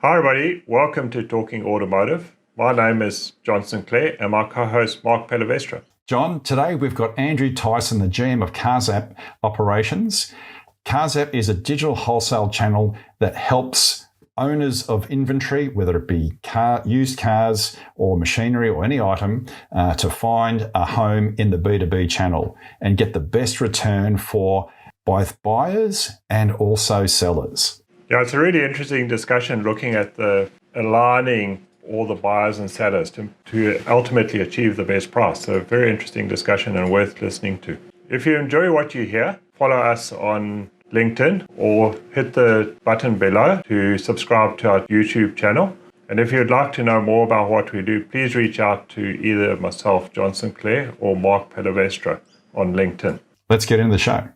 Hi everybody, welcome to Talking Automotive. My name is John Sinclair and my co-host Mark Pellavestra. John, today we've got Andrew Tyson, the GM of CarZapp Operations. CarZapp is a digital wholesale channel that helps owners of inventory, whether it be used cars or machinery or any item, to find a home in the B2B channel and get the best return for both buyers and also sellers. Yeah, it's a really interesting discussion looking at the aligning all the buyers and sellers to ultimately achieve the best price. So very interesting discussion and worth listening to. If you enjoy what you hear, follow us on LinkedIn or hit the button below to subscribe to our YouTube channel. And if you'd like to know more about what we do, please reach out to either myself, John Sinclair, or Mark Pellavestra on LinkedIn. Let's get into the show.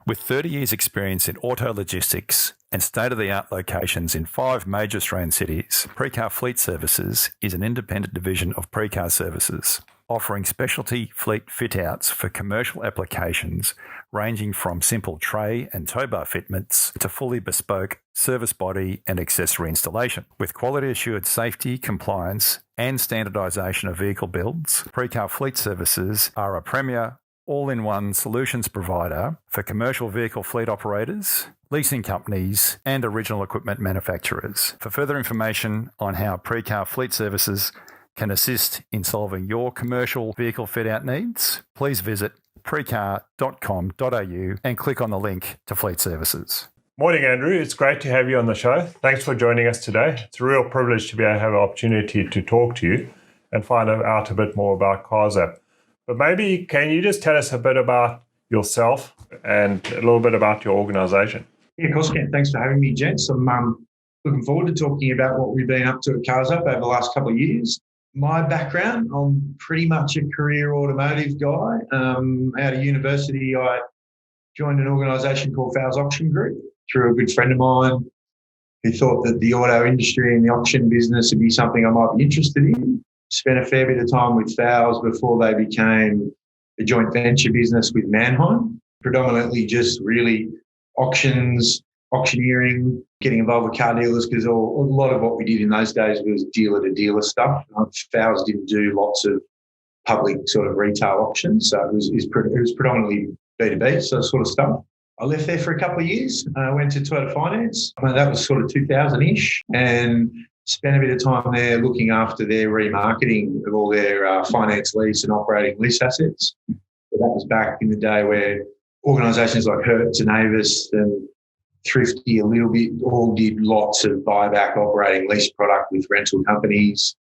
With 30 years' experience in auto logistics and state-of-the-art locations in 5 major Australian cities, Precar Fleet Services is an independent division of Precar Services, offering specialty fleet fit-outs for commercial applications ranging from simple tray and tow bar fitments to fully bespoke service body and accessory installation. With quality-assured safety, compliance and standardisation of vehicle builds, Precar Fleet Services are a premier all-in-one solutions provider for commercial vehicle fleet operators, leasing companies, and original equipment manufacturers. For further information on how Precar Fleet Services can assist in solving your commercial vehicle fit-out needs, please visit precar.com.au and click on the link to Fleet Services. Morning, Andrew. It's great to have you on the show. Thanks for joining us today. It's a real privilege to be able to have an opportunity to talk to you and find out a bit more about CarZapp. But maybe can you just tell us a bit about yourself and a little bit about your organisation? Yeah, of course, Ken. Thanks for having me, gents. I'm looking forward to talking about what we've been up to at CarZapp over the last couple of years. My background, I'm pretty much a career automotive guy. Out of university, I joined an organisation called Fowles Auction Group through a good friend of mine who thought that the auto industry and the auction business would be something I might be interested in. Spent a fair bit of time with Fowles before they became a joint venture business with Mannheim, predominantly just really auctions, auctioneering, getting involved with car dealers because a lot of what we did in those days was dealer-to-dealer stuff. Fowles didn't do lots of public sort of retail auctions, so it was predominantly B2B sort of stuff. I left there for a couple of years. I went to Toyota Finance. That was sort of 2000-ish, and spent a bit of time there looking after their remarketing of all their finance lease and operating lease assets. So that was back in the day where organisations like Hertz and Avis and Thrifty a little bit all did lots of buyback operating lease product with rental companies,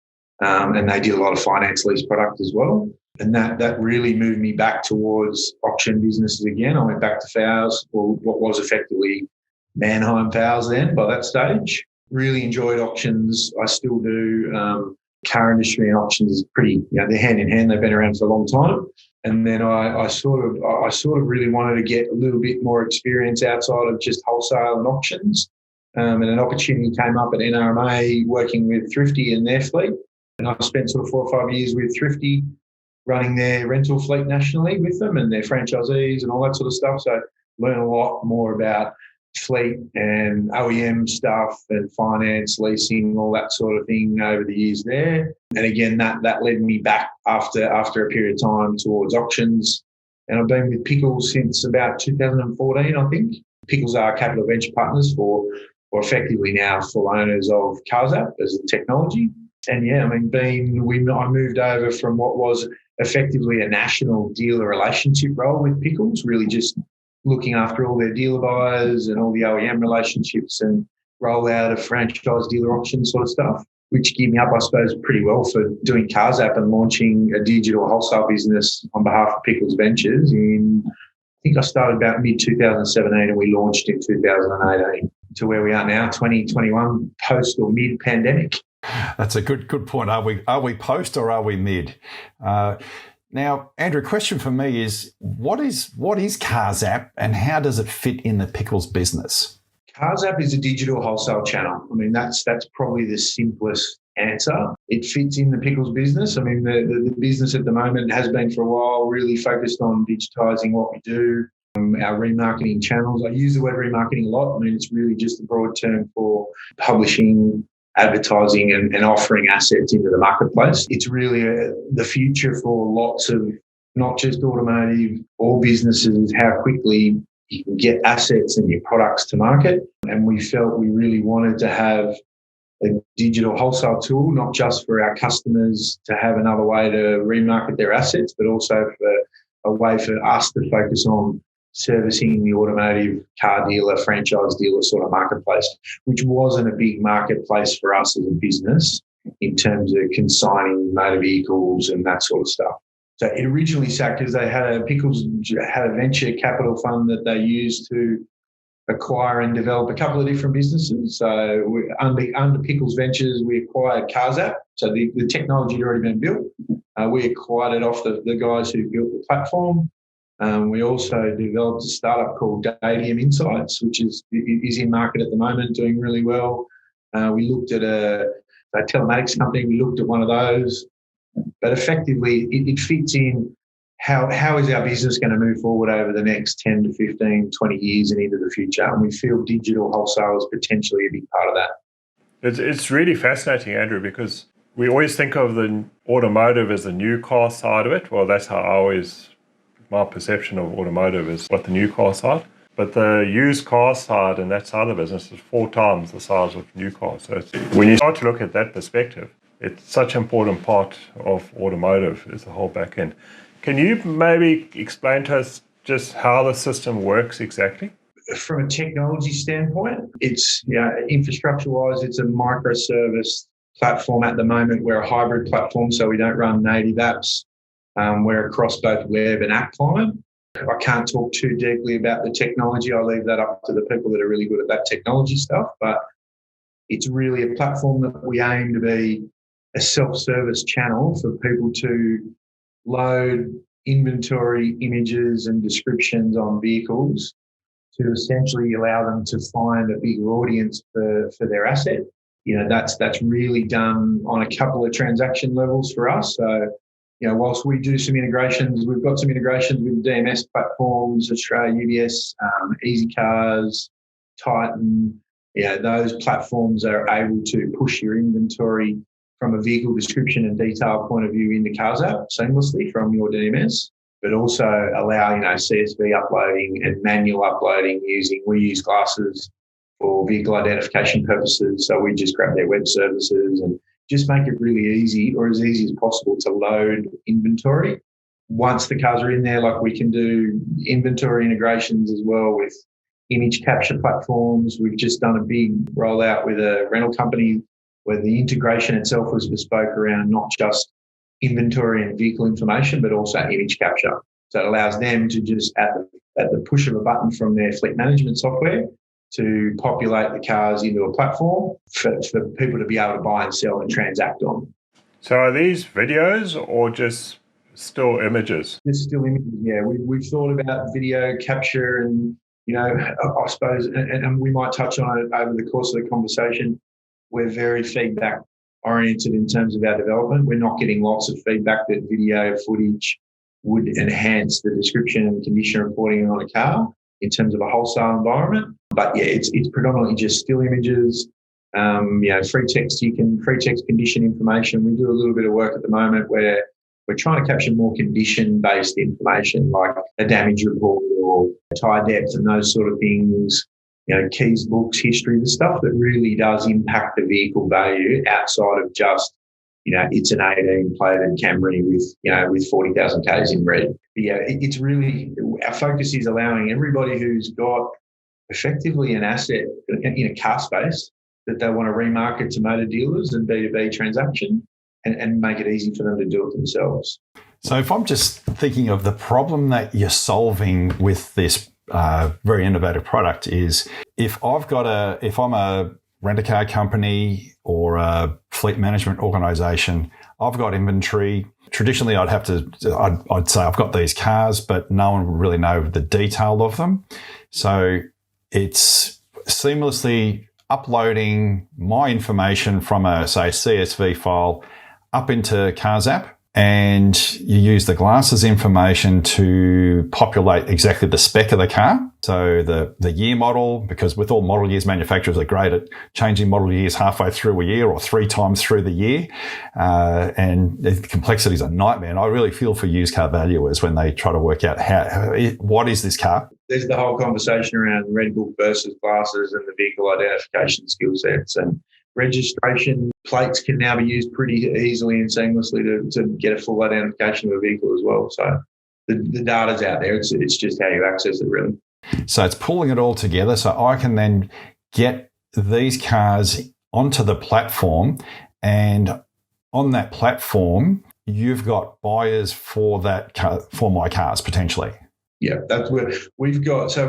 and they did a lot of finance lease product as well. And that really moved me back towards auction businesses again. I went back to Fowles, or what was effectively Mannheim Fowles then by that stage. Really enjoyed auctions. I still do. Car industry and auctions is pretty, they're hand in hand. They've been around for a long time. And then I sort of really wanted to get a little bit more experience outside of just wholesale and auctions. And an opportunity came up at NRMA working with Thrifty and their fleet. And I spent sort of 4 or 5 years with Thrifty running their rental fleet nationally with them and their franchisees and all that sort of stuff. So learn a lot more about fleet and OEM stuff and finance, leasing, all that sort of thing over the years there. And again, that led me back after a period of time towards auctions. And I've been with Pickles since about 2014, I think. Pickles are capital venture partners or effectively now full owners of CarZapp as a technology. And yeah, I moved over from what was effectively a national dealer relationship role with Pickles, really just looking after all their dealer buyers and all the OEM relationships and rollout of franchise dealer auction sort of stuff, which geared me up, I suppose, pretty well for doing CarZapp and launching a digital wholesale business on behalf of Pickles Ventures I think I started about mid-2017 and we launched in 2018 to where we are now, 2021, post or mid-pandemic. That's a good point. Are we post or are we mid? Now, Andrew, question for me is, what is CarZapp and how does it fit in the Pickles business? CarZapp is a digital wholesale channel. I mean, that's probably the simplest answer. It fits in the pickles business. I mean, the business at the moment has been for a while really focused on digitising what we do, our remarketing channels. I use the word remarketing a lot. I mean, it's really just a broad term for publishing, advertising and offering assets into the marketplace. It's really the future for lots of not just automotive or businesses, how quickly you can get assets and your products to market. And we felt we really wanted to have a digital wholesale tool, not just for our customers to have another way to remarket their assets, but also for a way for us to focus on servicing the automotive car dealer, franchise dealer sort of marketplace, which wasn't a big marketplace for us as a business in terms of consigning motor vehicles and that sort of stuff. So it originally sat because Pickles had a venture capital fund that they used to acquire and develop a couple of different businesses. So under Pickles Ventures, we acquired CarZapp. So the technology had already been built. We acquired it off the guys who built the platform. We also developed a startup called Dadium Insights, which is in market at the moment, doing really well. We looked at a telematics company. We looked at one of those. But effectively, it fits in how is our business going to move forward over the next 10 to 15, 20 years and into the future. And we feel digital wholesale is potentially a big part of that. It's really fascinating, Andrew, because we always think of the automotive as the new car side of it. Well, that's how my perception of automotive is what the new car side. But the used car side and that side of the business is 4 times the size of new cars. So when you start to look at that perspective, it's such an important part of automotive is the whole back end. Can you maybe explain to us just how the system works exactly? From a technology standpoint, it's infrastructure-wise, it's a microservice platform at the moment. We're a hybrid platform, so we don't run native apps. We're across both web and app client. I can't talk too deeply about the technology. I'll leave that up to the people that are really good at that technology stuff. But it's really a platform that we aim to be a self-service channel for people to load inventory, images and descriptions on vehicles to essentially allow them to find a bigger audience for their asset. That's really done on a couple of transaction levels for us. So, whilst we do some integrations, we've got some integrations with DMS platforms, Australia UBS, Easy Cars, Titan. Those platforms are able to push your inventory from a vehicle description and detail point of view into CarZapp seamlessly from your DMS, but also allow, CSV uploading and manual uploading we use glasses for vehicle identification purposes. So we just grab their web services and just make it really easy, or as easy as possible, to load inventory. Once the cars are in there, like we can do inventory integrations as well with image capture platforms. We've just done a big rollout with a rental company where the integration itself was bespoke around not just inventory and vehicle information, but also image capture. So it allows them to just, at the push of a button from their fleet management software, to populate the cars into a platform for people to be able to buy and sell and transact on. So are these videos or just still images? Just still images, yeah. We've thought about video capture and, I suppose, and we might touch on it over the course of the conversation. We're very feedback oriented in terms of our development. We're not getting lots of feedback that video footage would enhance the description and condition reporting on a car in terms of a wholesale environment. But yeah, it's predominantly just still images, free text condition information. We do a little bit of work at the moment where we're trying to capture more condition-based information like a damage report or tyre depth and those sort of things. Keys, books, history, the stuff that really does impact the vehicle value outside of just, it's an 18 plated Camry with 40,000 Ks in red. But yeah, it's really, our focus is allowing everybody who's got effectively an asset in a car space that they want to remarket to motor dealers and B2B transaction and make it easy for them to do it themselves. So if I'm just thinking of the problem that you're solving with this very innovative product is if I'm a rent-a-car company or a fleet management organisation, I've got inventory. Traditionally, I'd say I've got these cars, but no one would really know the detail of them. So it's seamlessly uploading my information from a, say, CSV file up into CarZapp, and you use the glasses information to populate exactly the spec of the car. So the year model, because with all model years, manufacturers are great at changing model years halfway through a year or 3 times through the year. And the complexity is a nightmare. And I really feel for used car valuers when they try to work out what is this car? There's the whole conversation around red book versus glasses and the vehicle identification skill sets, and registration plates can now be used pretty easily and seamlessly to get a full identification of a vehicle as well. So the data's out there. It's just how you access it, really. So it's pulling it all together. So I can then get these cars onto the platform, and on that platform, you've got buyers for that car, for my cars potentially. Yeah, that's where we've got. So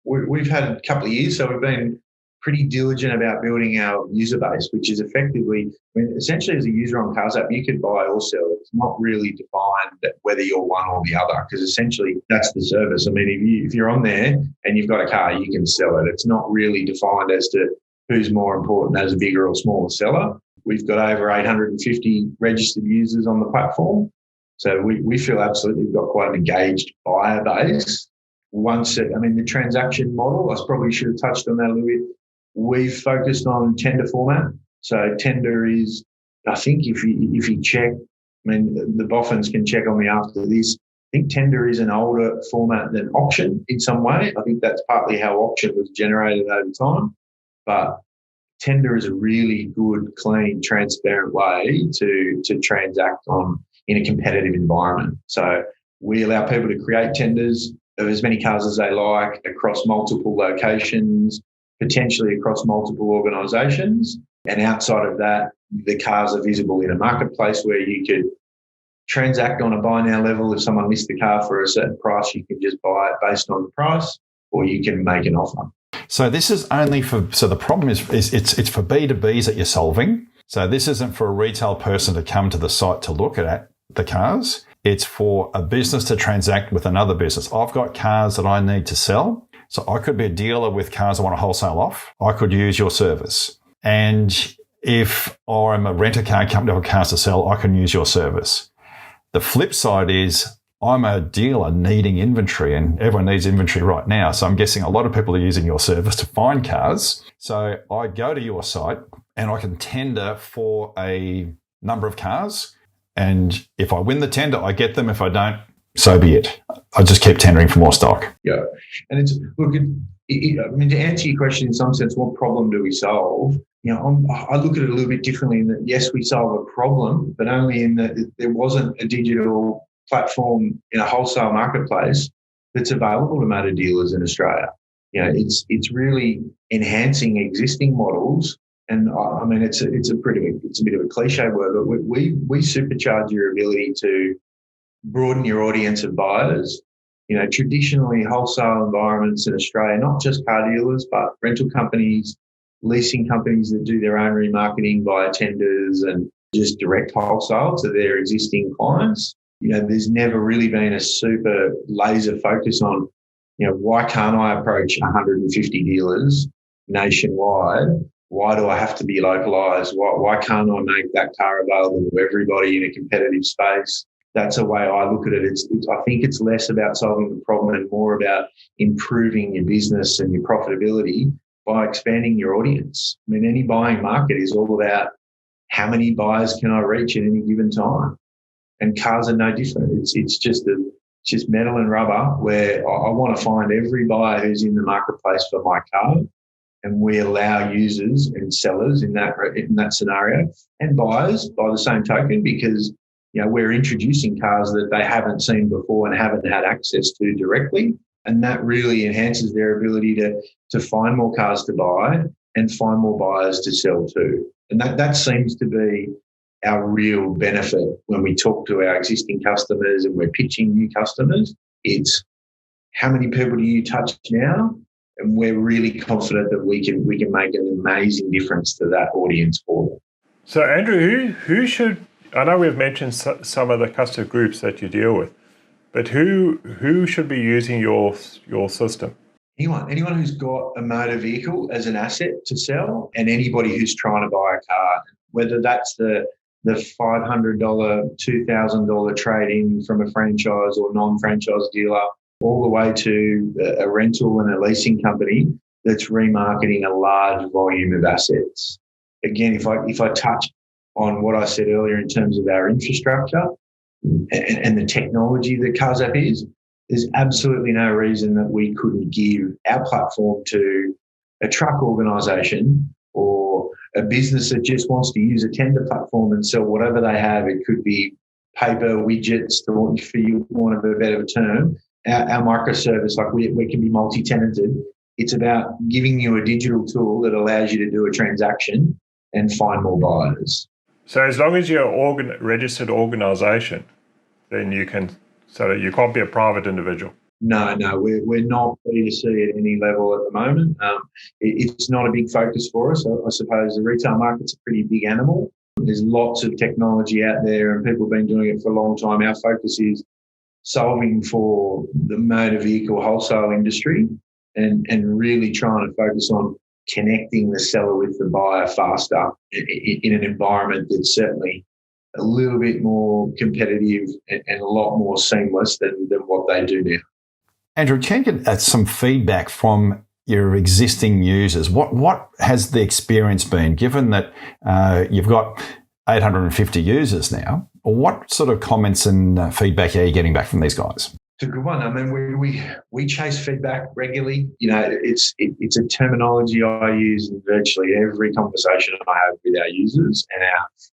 we've had a couple of years. So we've been pretty diligent about building our user base, which is effectively, essentially as a user on CarZapp, you could buy or sell. It's not really defined whether you're one or the other, because essentially that's the service. I mean, if you're on there and you've got a car, you can sell it. It's not really defined as to who's more important as a bigger or smaller seller. We've got over 850 registered users on the platform. So we feel absolutely we've got quite an engaged buyer base. The transaction model, I probably should have touched on that a little bit. We've focused on tender format. So tender is, I think if you check, the Boffins can check on me after this. I think tender is an older format than auction in some way. I think that's partly how auction was generated over time. But tender is a really good, clean, transparent way to transact on in a competitive environment. So we allow people to create tenders of as many cars as they like across multiple locations, potentially across multiple organisations. And outside of that, the cars are visible in a marketplace where you could transact on a buy now level. If someone missed the car for a certain price, you can just buy it based on the price, or you can make an offer. So this is only for, so the problem is it's for B2Bs that you're solving. So this isn't for a retail person to come to the site to look at the cars. It's for a business to transact with another business. I've got cars that I need to sell. So I could be a dealer with cars I want to wholesale off. I could use your service. And if I'm a rent-a-car company with cars to sell, I can use your service. The flip side is I'm a dealer needing inventory, and everyone needs inventory right now. So I'm guessing a lot of people are using your service to find cars. So I go to your site and I can tender for a number of cars. And if I win the tender, I get them. If I don't, so be it. I just keep tendering for more stock. Yeah. And to answer your question in some sense, what problem do we solve? I look at it a little bit differently in that, yes, we solve a problem, but only in that there wasn't a digital platform in a wholesale marketplace that's available to motor dealers in Australia. It's really enhancing existing models. And it's a bit of a cliche word, but we supercharge your ability to broaden your audience of buyers. Traditionally wholesale environments in Australia, not just car dealers, but rental companies, leasing companies that do their own remarketing via tenders and just direct wholesale to their existing clients. There's never really been a super laser focus on, why can't I approach 150 dealers nationwide? Why do I have to be localised? Why can't I make that car available to everybody in a competitive space? That's a way I look at it. I think it's less about solving the problem and more about improving your business and your profitability by expanding your audience. Any buying market is all about how many buyers can I reach at any given time. And cars are no different. It's just metal and rubber, where I want to find every buyer who's in the marketplace for my car. And we allow users and sellers in that scenario, and buyers by the same token, because we're introducing cars that they haven't seen before and haven't had access to directly, and that really enhances their ability to find more cars to buy and find more buyers to sell to. And that seems to be our real benefit when we talk to our existing customers and we're pitching new customers. It's how many people do you touch now? And we're really confident that we can make an amazing difference to that audience for them. So, Andrew, who should, I know we've mentioned some of the customer groups that you deal with, but who should be using your system? anyone who's got a motor vehicle as an asset to sell, and anybody who's trying to buy a car, whether that's the $500, $2,000 trade-in from a franchise or non-franchise dealer, all the way to a rental and a leasing company that's remarketing a large volume of assets. Again, if I touch on what I said earlier in terms of our infrastructure and the technology that CarZapp is, there's absolutely no reason that we couldn't give our platform to a truck organisation or a business that just wants to use a tender platform and sell whatever they have. It could be paper widgets, for you want of a better term. Our microservice, like we can be multi-tenanted. It's about giving you a digital tool that allows you to do a transaction and find more buyers. So as long as you're a registered organisation, then you can. So you can't be a private individual. No, we're not B2C at any level at the moment. It's not a big focus for us. I suppose the retail market's a pretty big animal. There's lots of technology out there and people have been doing it for a long time. Our focus is solving for the motor vehicle wholesale industry and really trying to focus on connecting the seller with the buyer faster in an environment that's certainly a little bit more competitive and a lot more seamless than what they do now. Andrew, can you get some feedback from your existing users? What has the experience been, given that you've got 850 users now? What sort of comments and feedback are you getting back from these guys? It's a good one. I mean, we chase feedback regularly. You know, it's a terminology I use in virtually every conversation I have with our users and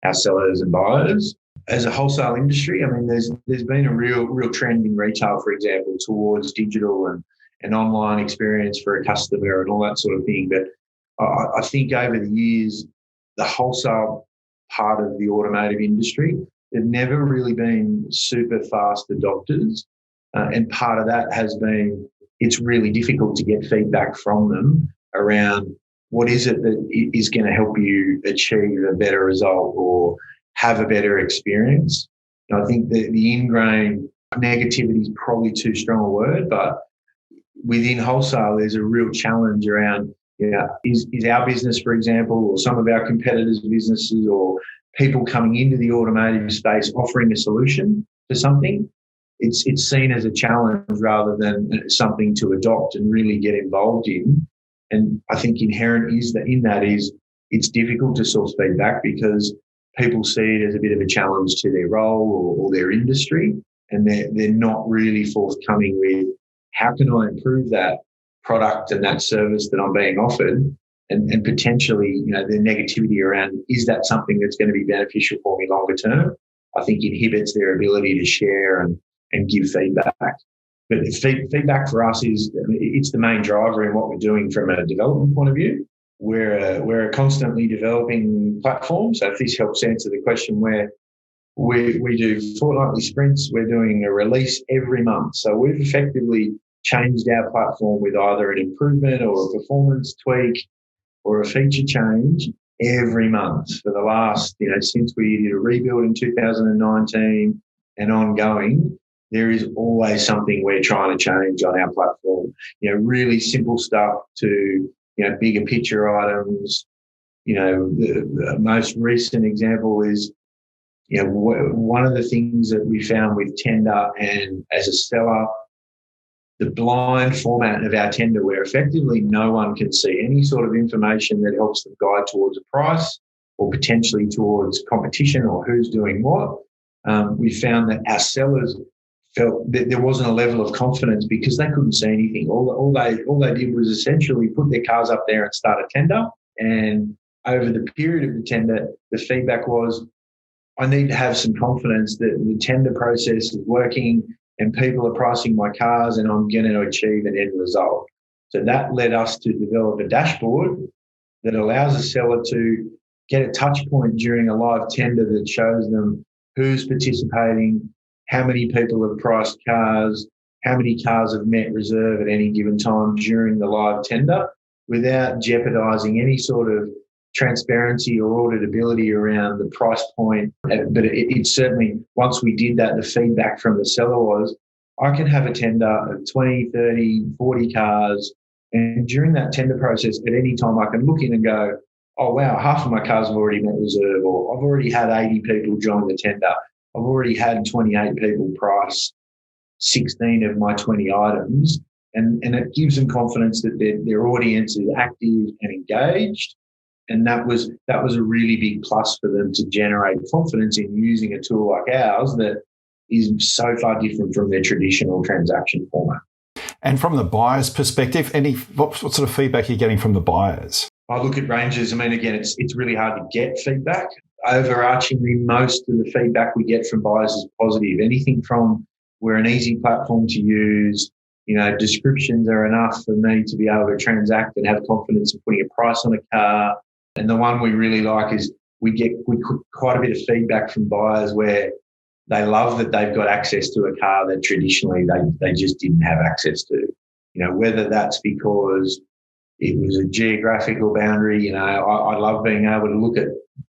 our sellers and buyers. As a wholesale industry, I mean, there's been a real trend in retail, for example, towards digital and an online experience for a customer and all that sort of thing. But I think over the years, the wholesale part of the automotive industry, they've never really been super fast adopters. And part of that has been it's really difficult to get feedback from them around what is it that is going to help you achieve a better result or have a better experience. And I think that the ingrained negativity is probably too strong a word, but within wholesale, there's a real challenge around, is our business, for example, or some of our competitors' businesses or people coming into the automotive space offering a solution to something. It's seen as a challenge rather than something to adopt and really get involved in. And I think inherent in that is it's difficult to source feedback because people see it as a bit of a challenge to their role or their industry, and they're not really forthcoming with how can I improve that product and that service that I'm being offered, and potentially, the negativity around is that something that's going to be beneficial for me longer term, I think inhibits their ability to share and give feedback. But feedback for us it's the main driver in what we're doing from a development point of view. We're a constantly developing platform. So if this helps answer the question, where we do fortnightly sprints, we're doing a release every month. So we've effectively changed our platform with either an improvement or a performance tweak or a feature change every month for the last, since we did a rebuild in 2019 and ongoing. There is always something we're trying to change on our platform. Really simple stuff to, bigger picture items. The most recent example is, one of the things that we found with tender and as a seller, the blind format of our tender where effectively no one can see any sort of information that helps them guide towards a price or potentially towards competition or who's doing what. We found that our sellers felt that there wasn't a level of confidence because they couldn't see anything. All they did was essentially put their cars up there and start a tender. And over the period of the tender, the feedback was, I need to have some confidence that the tender process is working and people are pricing my cars and I'm going to achieve an end result. So that led us to develop a dashboard that allows a seller to get a touch point during a live tender that shows them who's participating, how many people have priced cars, how many cars have met reserve at any given time during the live tender without jeopardising any sort of transparency or auditability around the price point. But it certainly, once we did that, the feedback from the seller was, I can have a tender of 20, 30, 40 cars And during that tender process, at any time I can look in and go, oh, wow, half of my cars have already met reserve, or I've already had 80 people join the tender. I've already had 28 people price 16 of my 20 items. And it gives them confidence that their audience is active and engaged. And that was a really big plus for them to generate confidence in using a tool like ours that is so far different from their traditional transaction format. And from the buyer's perspective, what sort of feedback are you getting from the buyers? I look at ranges. I mean, again, it's really hard to get feedback. Overarchingly, most of the feedback we get from buyers is positive. Anything from we're an easy platform to use, descriptions are enough for me to be able to transact and have confidence in putting a price on a car. And the one we really like is we get quite a bit of feedback from buyers where they love that they've got access to a car that traditionally they just didn't have access to. Whether that's because it was a geographical boundary. I love being able to look at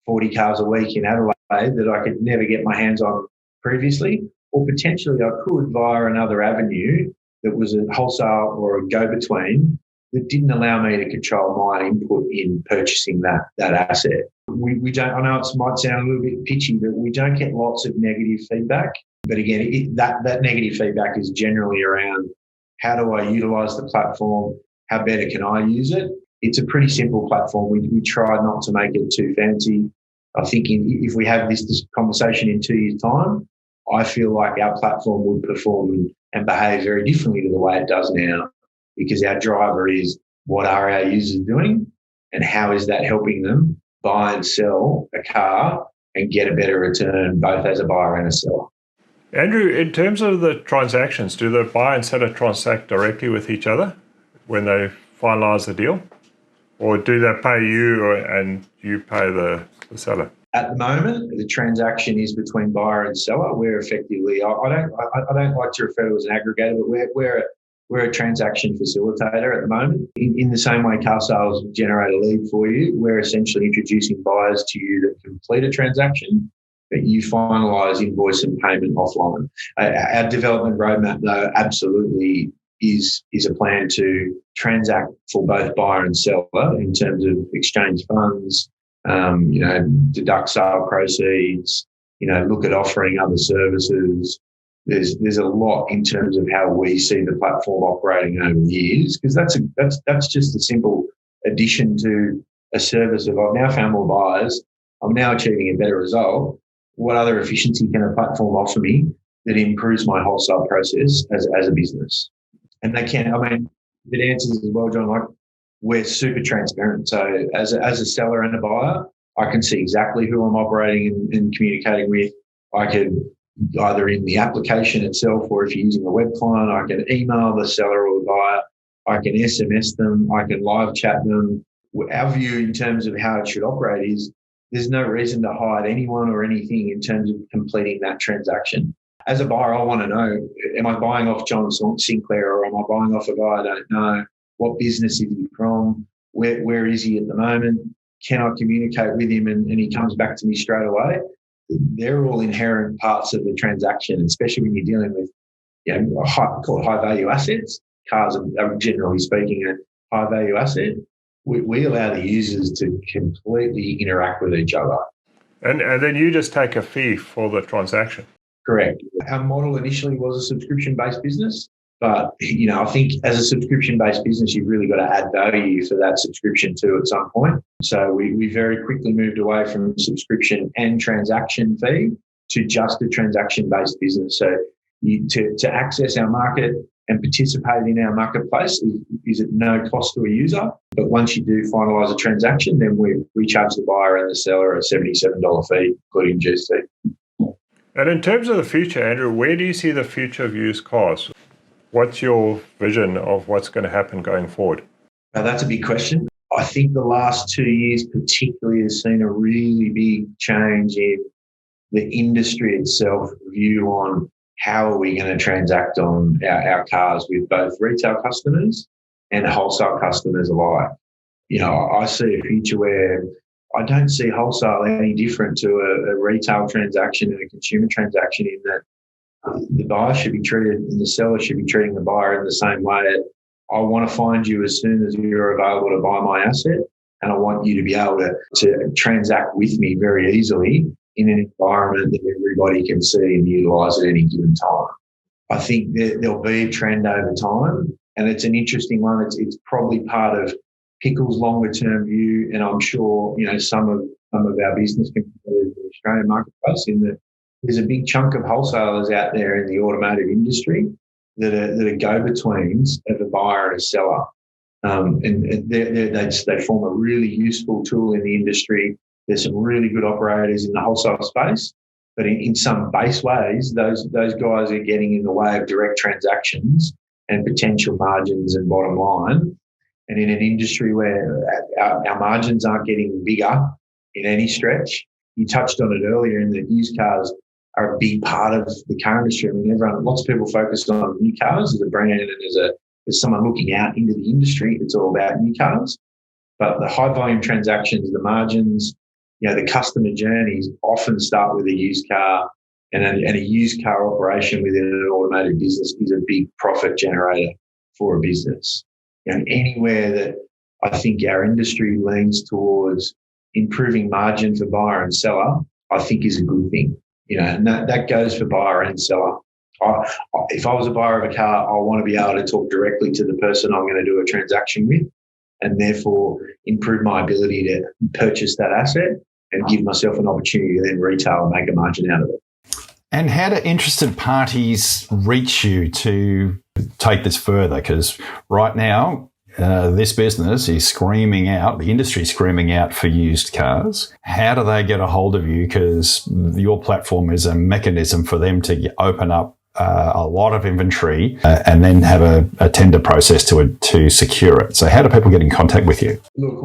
40 cars a week in Adelaide that I could never get my hands on previously, or potentially I could via another avenue that was a wholesale or a go-between that didn't allow me to control my input in purchasing that asset. We don't. I know it might sound a little bit pitchy, but we don't get lots of negative feedback. But again, that negative feedback is generally around how do I utilise the platform? How better can I use it? It's a pretty simple platform. We try not to make it too fancy. I think if we have this conversation in 2 years' time, I feel like our platform would perform and behave very differently to the way it does now, because our driver is what are our users doing and how is that helping them buy and sell a car and get a better return both as a buyer and a seller. Andrew, in terms of the transactions, do the buyer and seller transact directly with each other when they finalise the deal? Or do they pay you and you pay the seller? At the moment, the transaction is between buyer and seller. We're effectively, I don't like to refer to it as an aggregator, but we're a transaction facilitator at the moment. In the same way car sales generate a lead for you, we're essentially introducing buyers to you that complete a transaction, but you finalise invoice and payment offline. Our development roadmap, though, absolutely is a plan to transact for both buyer and seller in terms of exchange funds, deduct sale proceeds, look at offering other services. There's a lot in terms of how we see the platform operating over the years, because that's just a simple addition to a service of I've now found more buyers, I'm now achieving a better result. What other efficiency can a platform offer me that improves my wholesale process as a business? And they can. I mean, it answers as well, John. Like, we're super transparent. So as a seller and a buyer, I can see exactly who I'm operating and communicating with. I can either in the application itself, or if you're using a web client, I can email the seller or the buyer. I can SMS them. I can live chat them. Our view in terms of how it should operate is there's no reason to hide anyone or anything in terms of completing that transaction. As a buyer, I want to know, am I buying off John Sinclair or am I buying off a guy I don't know? What business is he from? Where is he at the moment? Can I communicate with him and he comes back to me straight away? They're all inherent parts of the transaction, especially when you're dealing with, call it high value assets. Cars are generally speaking a high value asset. We allow the users to completely interact with each other. And then you just take a fee for the transaction. Correct. Our model initially was a subscription-based business, but I think as a subscription-based business, you've really got to add value for that subscription too at some point. So we very quickly moved away from subscription and transaction fee to just a transaction-based business. So to access our market and participate in our marketplace is at no cost to a user. But once you do finalise a transaction, then we charge the buyer and the seller a $77 fee, including GST. And in terms of the future, Andrew, where do you see the future of used cars? What's your vision of what's going to happen going forward? Now, that's a big question. I think the last 2 years particularly has seen a really big change in the industry itself view on how are we going to transact on our cars with both retail customers and wholesale customers alike. I see a future where I don't see wholesale any different to a retail transaction and a consumer transaction in that the buyer should be treated and the seller should be treating the buyer in the same way I want to find you as soon as you're available to buy my asset, and I want you to be able to transact with me very easily in an environment that everybody can see and utilise at any given time. I think there'll be a trend over time, and it's an interesting one. It's probably part of Pickle's longer term view, and I'm sure some of our business competitors in the Australian marketplace, in that there's a big chunk of wholesalers out there in the automotive industry that are go-betweens of a buyer and a seller. And they form a really useful tool in the industry. There's some really good operators in the wholesale space, but in some base ways, those guys are getting in the way of direct transactions and potential margins and bottom line. And in an industry where our margins aren't getting bigger in any stretch, you touched on it earlier in that used cars are a big part of the car industry. I mean, lots of people focus on new cars as a brand and as someone looking out into the industry. It's all about new cars. But the high volume transactions, the margins, the customer journeys often start with a used car, and a used car operation within an automotive business is a big profit generator for a business. And anywhere that I think our industry leans towards improving margin for buyer and seller, I think is a good thing. And that goes for buyer and seller. If I was a buyer of a car, I want to be able to talk directly to the person I'm going to do a transaction with, and therefore improve my ability to purchase that asset and give myself an opportunity to then retail and make a margin out of it. And how do interested parties reach you to take this further? Because right now, this business is screaming out, the industry is screaming out for used cars. How do they get a hold of you? Because your platform is a mechanism for them to open up a lot of inventory and then have a tender process to secure it. So how do people get in contact with you? Look,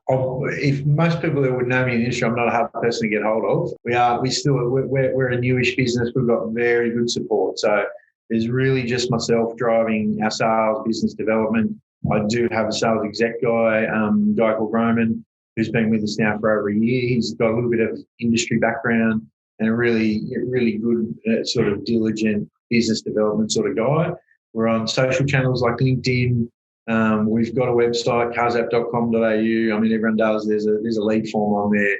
if most people that would know me in the industry, I'm not a hard person to get hold of. We're a newish business. We've got very good support. So there's really just myself driving our sales, business development. I do have a sales exec guy, a guy called Roman, who's been with us now for over a year. He's got a little bit of industry background and a really good sort of diligent business development sort of guy. We're on social channels like LinkedIn. We've got a website, CarZapp.com.au. I mean, everyone does. There's a lead form on there.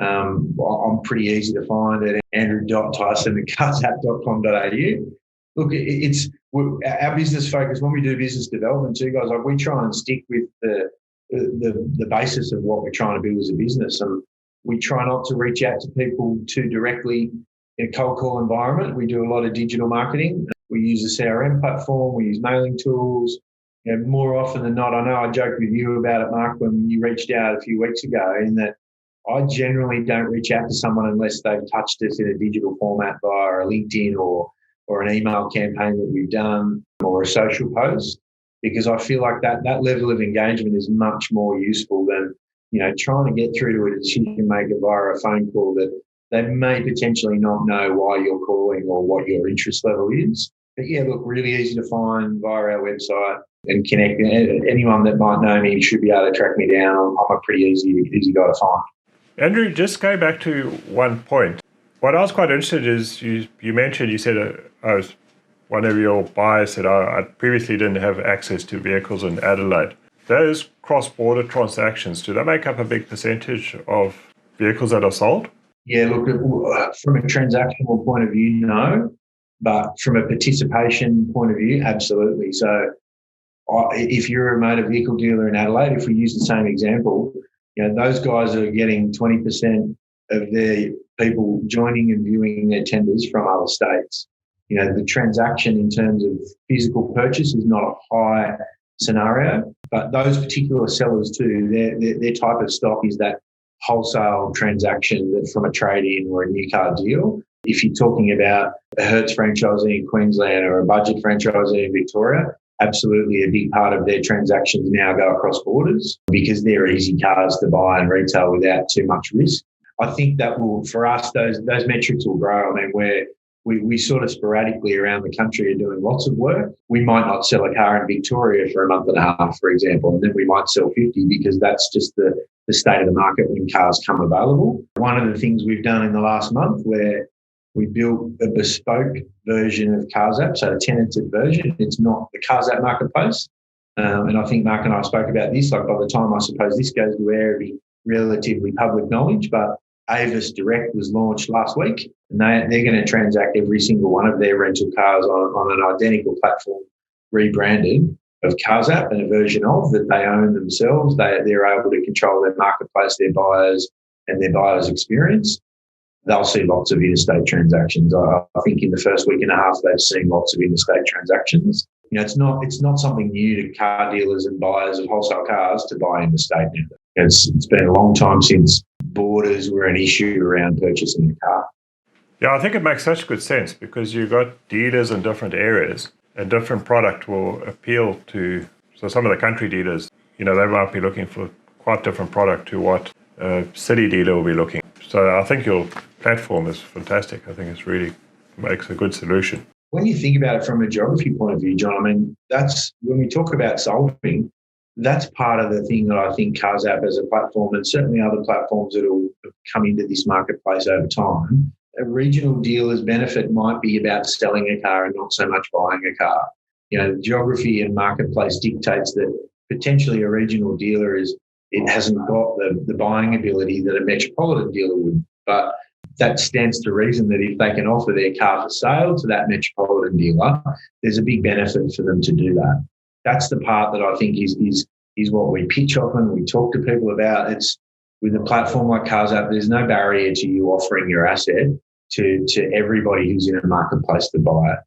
I'm pretty easy to find at Andrew Tyson at CarZapp.com.au. Look, it's our business focus when we do business development too, guys. Like we try and stick with the basis of what we're trying to build as a business, and we try not to reach out to people too directly in a cold call environment. We do a lot of digital marketing. We use a CRM platform. We use mailing tools. More often than not, I know I joked with you about it, Mark, when you reached out a few weeks ago, in that I generally don't reach out to someone unless they've touched us in a digital format via a LinkedIn or an email campaign that we've done or a social post, because I feel like that level of engagement is much more useful than, trying to get through to a decision maker via a phone call that they may potentially not know why you're calling or what your interest level is. But yeah, look, really easy to find via our website and connect. Anyone that might know me should be able to track me down. I'm a pretty easy guy to find. Andrew, just go back to one point. What I was quite interested in is you mentioned, you said one of your buyers said, I previously didn't have access to vehicles in Adelaide. Those cross-border transactions, do they make up a big percentage of vehicles that are sold? Yeah, look, from a transactional point of view, no. But from a participation point of view, absolutely. So if you're a motor vehicle dealer in Adelaide, if we use the same example, those guys are getting 20% of their people joining and viewing their tenders from other states. The transaction in terms of physical purchase is not a high scenario, but those particular sellers too, their type of stock is that wholesale transaction that from a trade-in or a new car deal. If you're talking about a Hertz franchisee in Queensland or a budget franchisee in Victoria, absolutely a big part of their transactions now go across borders because they're easy cars to buy and retail without too much risk. I think that will, for us, those metrics will grow. I mean, we sort of sporadically around the country are doing lots of work. We might not sell a car in Victoria for a month and a half, for example, and then we might sell 50 because that's just the state of the market when cars come available. One of the things we've done in the last month where We built a bespoke version of CarZapp, so a tenanted version. It's not the CarZapp marketplace. And I think Mark and I spoke about this. Like, by the time I suppose this goes to air, it'll be relatively public knowledge. But Avis Direct was launched last week, and they're going to transact every single one of their rental cars on an identical platform, rebranded of CarZapp, and a version of that they own themselves. They're able to control their marketplace, their buyers, and their buyers' experience. They'll see lots of interstate transactions. I think in the first week and a half, they've seen lots of interstate transactions. You know, it's not something new to car dealers and buyers of wholesale cars to buy interstate now. It's been a long time since borders were an issue around purchasing a car. Yeah, I think it makes such good sense because you've got dealers in different areas, and different product will appeal to. So some of the country dealers, you know, they might be looking for quite different product to what a city dealer will be looking. So I think your platform is fantastic. I think it really makes a good solution. When you think about it from a geography point of view, John, I mean, that's when we talk about solving, that's part of the thing that I think CarZapp as a platform, and certainly other platforms that will come into this marketplace over time, a regional dealer's benefit might be about selling a car and not so much buying a car. You know, the geography and marketplace dictates that potentially a regional dealer hasn't got the buying ability that a metropolitan dealer would. But that stands to reason that if they can offer their car for sale to that metropolitan dealer, there's a big benefit for them to do that. That's the part that I think is what we pitch often, we talk to people about. It's with a platform like CarZapp, there's no barrier to you offering your asset to everybody who's in a marketplace to buy it.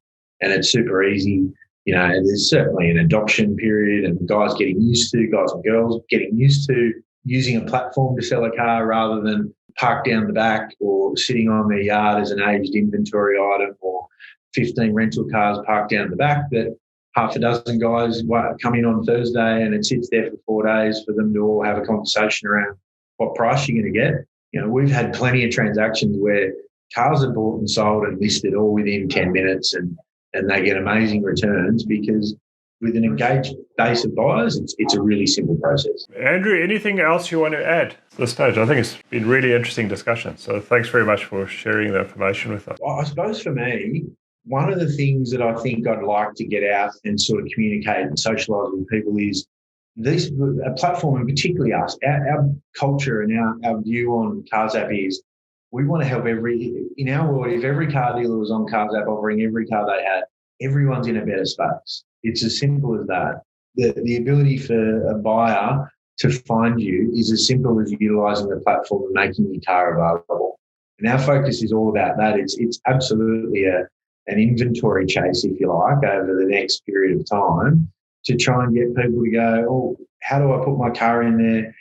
And it's super easy. You know, there's certainly an adoption period, and guys and girls getting used to using a platform to sell a car rather than parked down the back or sitting on their yard as an aged inventory item, or 15 rental cars parked down the back that half a dozen guys come in on Thursday and it sits there for 4 days for them to all have a conversation around what price you're going to get. You know, we've had plenty of transactions where cars are bought and sold and listed all within 10 minutes and they get amazing returns because with an engaged base of buyers, it's a really simple process. Andrew, anything else you want to add at this stage? I think it's been really interesting discussion. So thanks very much for sharing the information with us. Well, I suppose for me, one of the things that I think I'd like to get out and sort of communicate and socialise with people is a platform, and particularly us, our culture and our view on CarZapp is we want to help in our world, if every car dealer was on CarZapp offering every car they had, everyone's in a better space. It's as simple as that. The ability for a buyer to find you is as simple as utilising the platform and making your car available. And our focus is all about that. It's absolutely an inventory chase, if you like, over the next period of time to try and get people to go, oh, how do I put my car in there?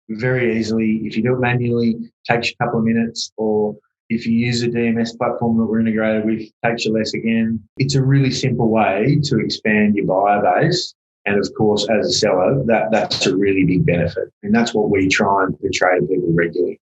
Very easily. If you do it manually, takes you a couple of minutes, or if you use a DMS platform that we're integrated with, takes you less again. It's a really simple way to expand your buyer base. And of course, as a seller, that's a really big benefit. And that's what we try and portray to people regularly.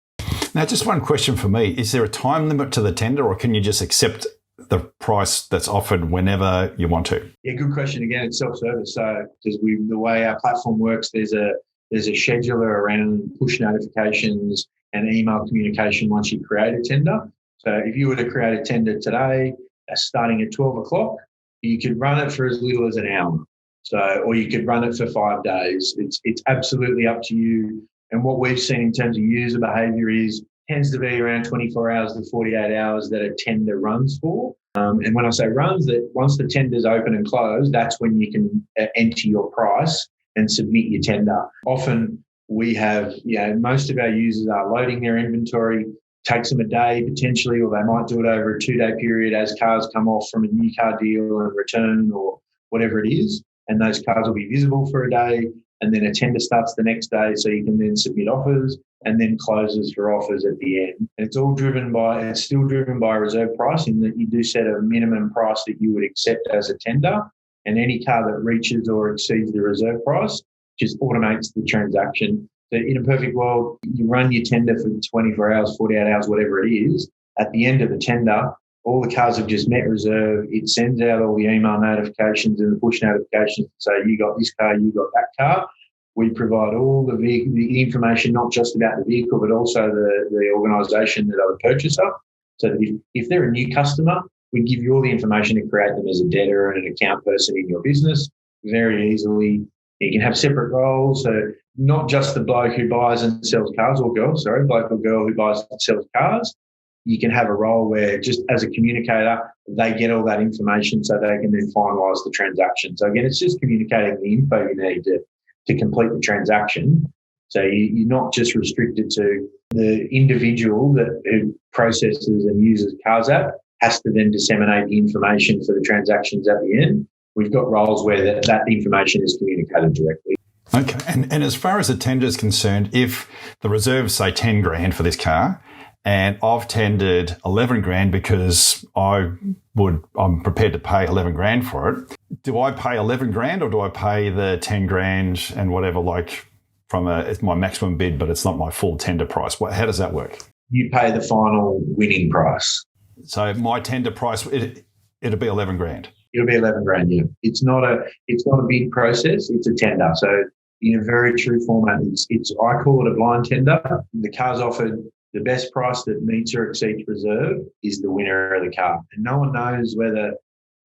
Now, just one question for me. Is there a time limit to the tender, or can you just accept the price that's offered whenever you want to? Yeah, good question. Again, it's self-service. So because the way our platform works, there's a scheduler around push notifications and email communication once you create a tender. So if you were to create a tender today, starting at 12 o'clock, you could run it for as little as an hour. Or you could run it for 5 days. It's absolutely up to you. And what we've seen in terms of user behaviour tends to be around 24 hours to 48 hours that a tender runs for. And when I say runs, that once the tender's open and closed, that's when you can enter your price and submit your tender. Often we have, most of our users are loading their inventory, takes them a day potentially, or they might do it over a 2-day period as cars come off from a new car deal and return or whatever it is. And those cars will be visible for a day, and then a tender starts the next day, so you can then submit offers and then closes for offers at the end. And it's still driven by reserve pricing, that you do set a minimum price that you would accept as a tender, and any car that reaches or exceeds the reserve price just automates the transaction. So in a perfect world, you run your tender for 24 hours, 48 hours, whatever it is. At the end of the tender, all the cars have just met reserve. It sends out all the email notifications and the push notifications to say, you got this car, you got that car. We provide all the information, not just about the vehicle, but also the organisation that are the purchaser. So that if they're a new customer, we give you all the information to create them as a debtor and an account person in your business very easily. You can have separate roles. So not just the bloke who buys and sells cars, or girl, sorry, bloke or girl who buys and sells cars. You can have a role where just as a communicator, they get all that information so they can then finalise the transaction. So again, it's just communicating the info you need to complete the transaction. So you're not just restricted to the individual who processes and uses CarZapp has to then disseminate the information for the transactions at the end. We've got roles where that information is communicated directly. Okay. And as far as the tender is concerned, if the reserve's, say, 10 grand for this car, and I've tendered 11 grand because I'm prepared to pay 11 grand for it, do I pay 11 grand or do I pay the 10 grand and whatever, like it's my maximum bid, but it's not my full tender price? How does that work? You pay the final winning price. So my tender price, it'll be 11 grand. It'll be 11 grand, yeah. It's not a bid process, it's a tender. So in a very true format, I call it a blind tender. The car's offered the best price that meets or exceeds reserve is the winner of the car. And no one knows whether,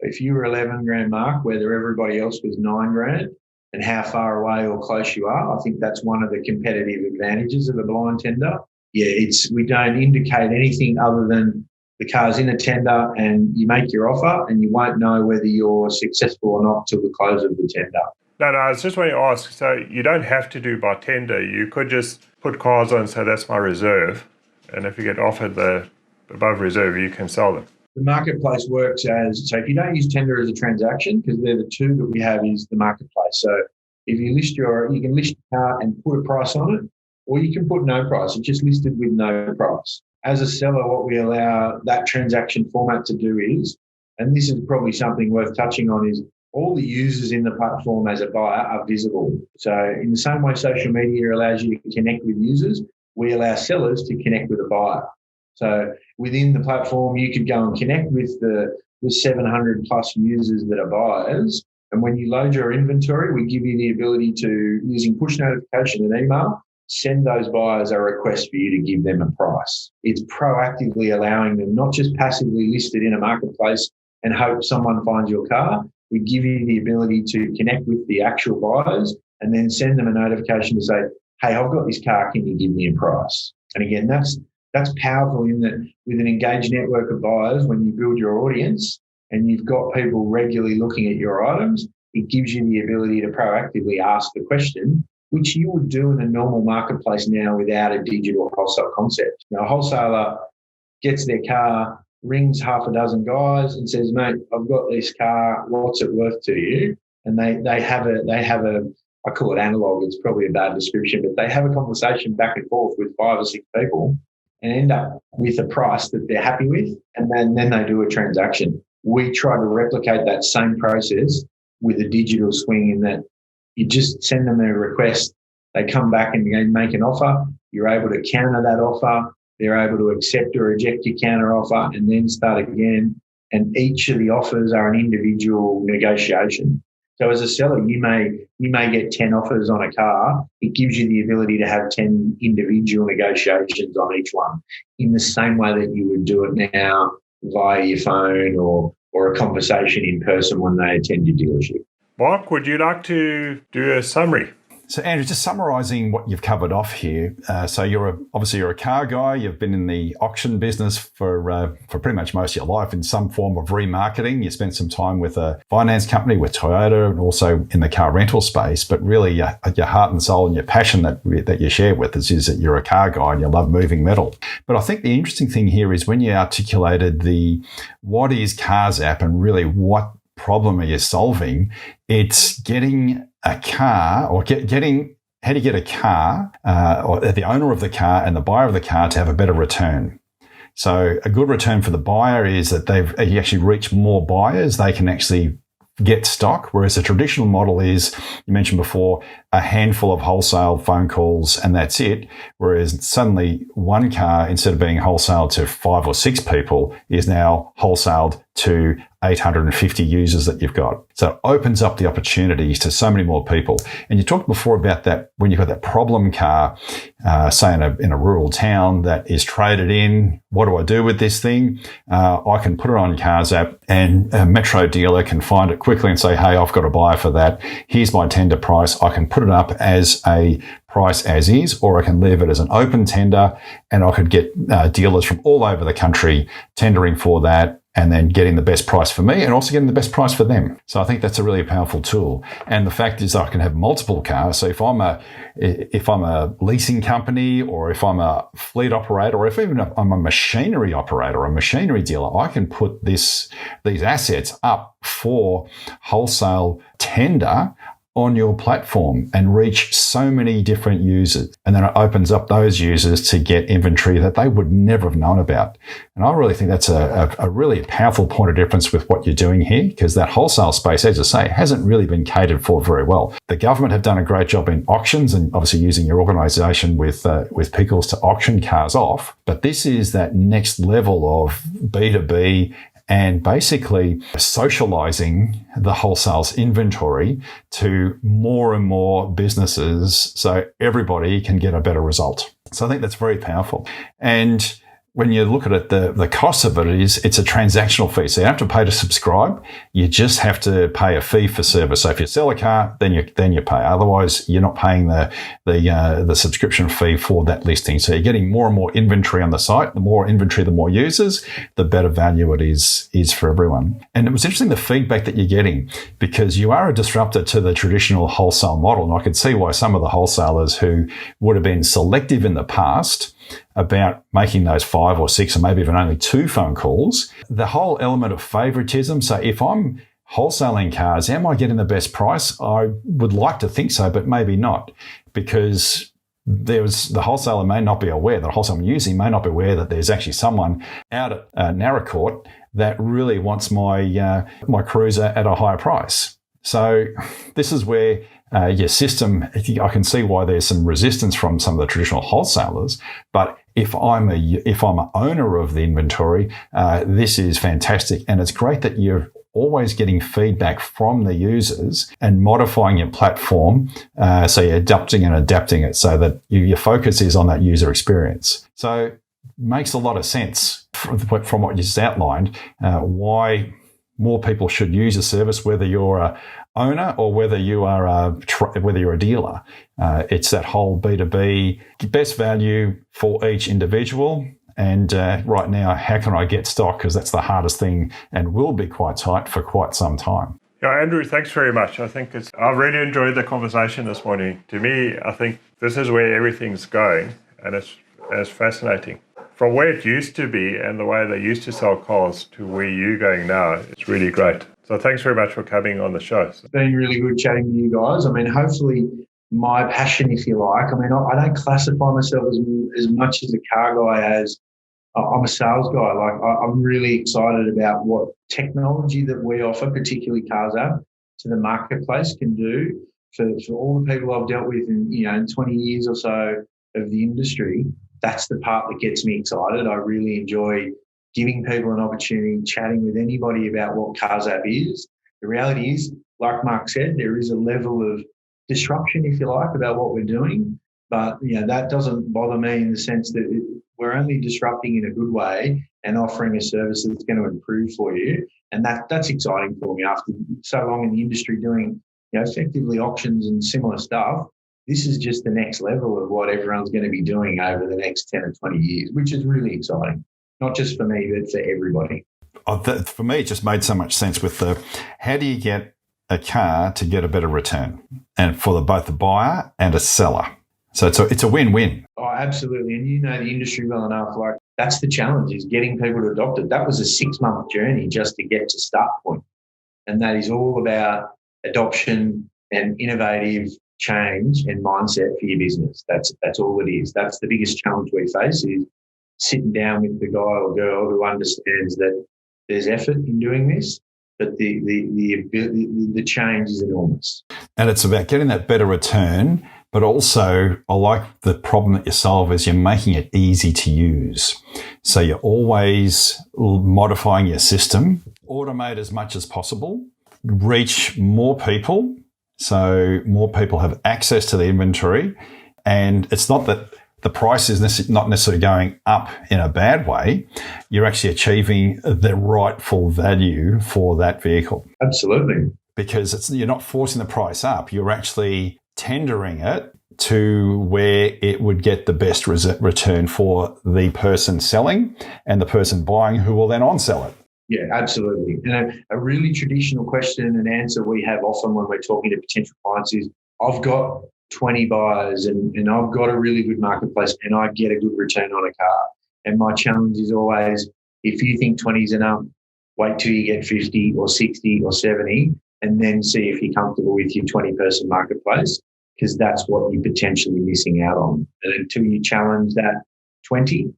if you were 11 grand mark, whether everybody else was 9 grand and how far away or close you are. I think that's one of the competitive advantages of a blind tender. Yeah, we don't indicate anything other than the car's in a tender and you make your offer and you won't know whether you're successful or not till the close of the tender. No, I was just wanting to ask, so you don't have to do by tender. You could just put cars on and say, that's my reserve. And if you get offered the above reserve, you can sell them. The marketplace works so if you don't use tender as a transaction, because they're the two that we have is the marketplace. So if you you can list your car and put a price on it, or you can put no price. It's just listed with no price. As a seller, what we allow that transaction format to do is, and this is probably something worth touching on, is all the users in the platform as a buyer are visible. So in the same way social media allows you to connect with users, we allow sellers to connect with a buyer. So within the platform, you could go and connect with the 700 plus users that are buyers. And when you load your inventory, we give you the ability to, using push notification and email, send those buyers a request for you to give them a price. It's proactively allowing them, not just passively listed in a marketplace and hope someone finds your car. We give you the ability to connect with the actual buyers and then send them a notification to say, hey, I've got this car, can you give me a price? And again, that's powerful in that with an engaged network of buyers, when you build your audience and you've got people regularly looking at your items, it gives you the ability to proactively ask the question, which you would do in a normal marketplace now without a digital wholesale concept. A wholesaler gets their car, rings half a dozen guys and says, mate, I've got this car, what's it worth to you? And they have a I call it analog, it's probably a bad description, but they have a conversation back and forth with 5 or 6 people and end up with a price that they're happy with, and then they do a transaction. We try to replicate that same process with a digital swing in that you just send them a request, they come back and make an offer, you're able to counter that offer, they're able to accept or reject your counter offer and then start again. And each of the offers are an individual negotiation. So as a seller, you may get 10 offers on a car. It gives you the ability to have 10 individual negotiations on each one in the same way that you would do it now via your phone or a conversation in person when they attend your dealership. Mark, would you like to do a summary? So, Andrew, just summarising what you've covered off here. So you're a car guy. You've been in the auction business for pretty much most of your life in some form of remarketing. You spent some time with a finance company, with Toyota, and also in the car rental space. But really, your heart and soul and your passion that you share with us is that you're a car guy and you love moving metal. But I think the interesting thing here is when you articulated what is CarZapp and really what problem are you solving, it's getting a car or getting how do you get a car or the owner of the car and the buyer of the car to have a better return. So a good return for the buyer is that you actually reach more buyers. They can actually get stock, whereas the traditional model is, you mentioned before, a handful of wholesale phone calls and that's it, whereas suddenly one car, instead of being wholesaled to 5 or 6 people, is now wholesaled to 850 users that you've got. So it opens up the opportunities to so many more people. And you talked before about that when you've got that problem car, say in a rural town that is traded in. What do I do with this thing? I can put it on CarZapp and a Metro dealer can find it quickly and say, hey, I've got a buyer for that. Here's my tender price. I can put it up as a price as is, or I can leave it as an open tender, and I could get dealers from all over the country tendering for that, and then getting the best price for me and also getting the best price for them. So I think that's a really powerful tool. And the fact is I can have multiple cars. So if I'm a leasing company, or if I'm a fleet operator, or if even I'm a machinery operator or a machinery dealer, I can put these assets up for wholesale tender on your platform and reach so many different users. And then it opens up those users to get inventory that they would never have known about. And I really think that's a really powerful point of difference with what you're doing here, because that wholesale space, as I say, hasn't really been catered for very well. The government have done a great job in auctions and obviously using your organisation with Pickles to auction cars off. But this is that next level of B2B and basically socializing the wholesale's inventory to more and more businesses so everybody can get a better result. So I think that's very powerful. And when you look at it, the cost of it's a transactional fee. So you don't have to pay to subscribe. You just have to pay a fee for service. So if you sell a car, then you pay. Otherwise, you're not paying the subscription fee for that listing. So you're getting more and more inventory on the site. The more inventory, the more users, the better value it is for everyone. And it was interesting the feedback that you're getting, because you are a disruptor to the traditional wholesale model. And I could see why some of the wholesalers who would have been selective in the past about making those 5 or 6 or maybe even only 2 phone calls, the whole element of favoritism. So if I'm wholesaling cars, am I getting the best price? I would like to think so, but maybe not, because the wholesaler may not be aware, the wholesaler I'm using may not be aware that there's actually someone out at Narracourt that really wants my cruiser at a higher price. So this is where your system, I can see why there's some resistance from some of the traditional wholesalers. But if I'm an owner of the inventory, this is fantastic. And it's great that you're always getting feedback from the users and modifying your platform. So you're adapting it so that your focus is on that user experience. So makes a lot of sense from what you just outlined, why more people should use a service, whether you're a owner or whether you're a dealer. It's that whole B2B, best value for each individual. And right now, how can I get stock? Because that's the hardest thing and will be quite tight for quite some time. Yeah, Andrew, thanks very much. I've really enjoyed the conversation this morning. To me, I think this is where everything's going, and it's fascinating. From where it used to be and the way they used to sell cars to where you're going now, it's really great. So thanks very much for coming on the show. It's been really good chatting to you guys. I mean, hopefully my passion, if you like, I mean, I don't classify myself as much as a car guy as I'm a sales guy. Like I'm really excited about what technology that we offer, particularly CarZapp, to the marketplace can do for all the people I've dealt with in 20 years or so of the industry. That's the part that gets me excited. I really enjoy giving people an opportunity, chatting with anybody about what CarZapp is. The reality is, like Mark said, there is a level of disruption, if you like, about what we're doing. But that doesn't bother me in the sense that we're only disrupting in a good way and offering a service that's going to improve for you. And that's exciting for me after so long in the industry doing effectively auctions and similar stuff. This is just the next level of what everyone's going to be doing over the next 10 or 20 years, which is really exciting. Not just for me, but for everybody. For me, it just made so much sense with how do you get a car to get a better return, and for both the buyer and a seller. So it's a win-win. Oh, absolutely. And you know the industry well enough. Like that's the challenge, is getting people to adopt it. That was a 6-month journey just to get to start point. And that is all about adoption and innovative change and mindset for your business. That's all it is. That's the biggest challenge we face, is sitting down with the guy or girl who understands that there's effort in doing this, but the change is enormous. And it's about getting that better return, but also I like the problem that you solve is you're making it easy to use. So you're always modifying your system automate as much as possible, reach more people, so more people have access to the inventory. And it's not that the price is not necessarily going up in a bad way. You're actually achieving the rightful value for that vehicle. Absolutely. Because you're not forcing the price up. You're actually tendering it to where it would get the best return for the person selling and the person buying, who will then on-sell it. Yeah, absolutely. And a really traditional question and answer we have often when we're talking to potential clients is, I've got 20 buyers and I've got a really good marketplace and I get a good return on a car. And my challenge is always, if you think 20 is enough, wait till you get 50 or 60 or 70 and then see if you're comfortable with your 20-person marketplace, because that's what you're potentially missing out on. And until you challenge that 20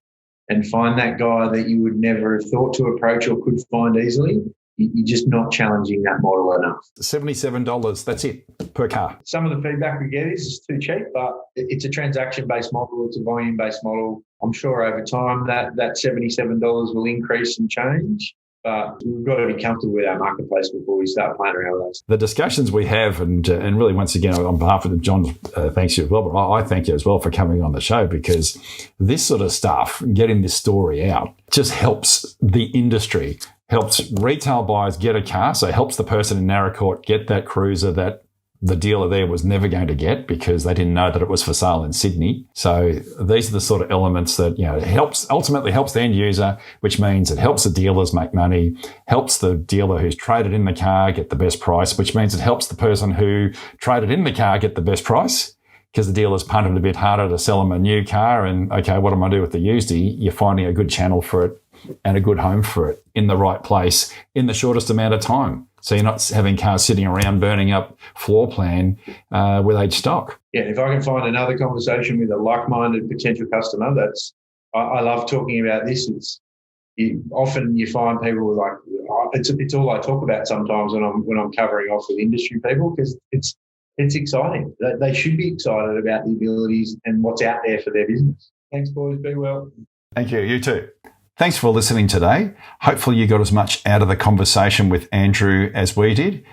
and find that guy that you would never have thought to approach or could find easily, you're just not challenging that model enough. $77, that's it, per car. Some of the feedback we get is it's too cheap, but it's a transaction-based model. It's a volume-based model. I'm sure over time that $77 will increase and change, but we've got to be comfortable with our marketplace before we start playing around with those. The discussions we have, and really, once again, on behalf of John, thanks you as well, but I thank you as well for coming on the show, because this sort of stuff, getting this story out, just helps the industry, helps retail buyers get a car, so it helps the person in Narracourt get that cruiser that the dealer there was never going to get because they didn't know that it was for sale in Sydney. So these are the sort of elements that, ultimately helps the end user, which means it helps the dealers make money, helps the dealer who's traded in the car get the best price, which means it helps the person who traded in the car get the best price, because the dealer's punted a bit harder to sell them a new car. And okay, what am I do with the usedy? You're finding a good channel for it and a good home for it in the right place in the shortest amount of time. So you're not having cars sitting around burning up floor plan with aged stock. Yeah, if I can find another conversation with a like-minded potential customer, I love talking about this. Often you find people like, it's all I talk about sometimes when I'm covering off with industry people, because it's exciting. They should be excited about the abilities and what's out there for their business. Thanks, boys. Be well. Thank you. You too. Thanks for listening today. Hopefully you got as much out of the conversation with Andrew as we did.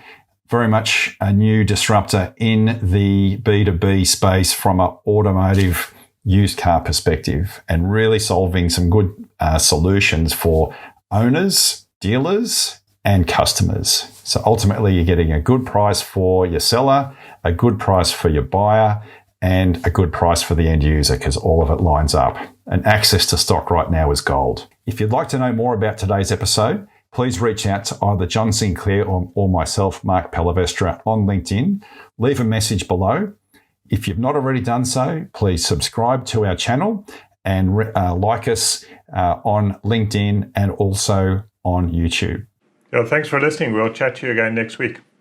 Very much a new disruptor in the B2B space from an automotive used car perspective, and really solving some good solutions for owners, dealers, and customers. So ultimately you're getting a good price for your seller, a good price for your buyer, and a good price for the end user, because all of it lines up. And access to stock right now is gold. If you'd like to know more about today's episode, please reach out to either John Sinclair or myself, Mark Pallavestra, on LinkedIn. Leave a message below. If you've not already done so, please subscribe to our channel and like us on LinkedIn and also on YouTube. Thanks for listening. We'll chat to you again next week.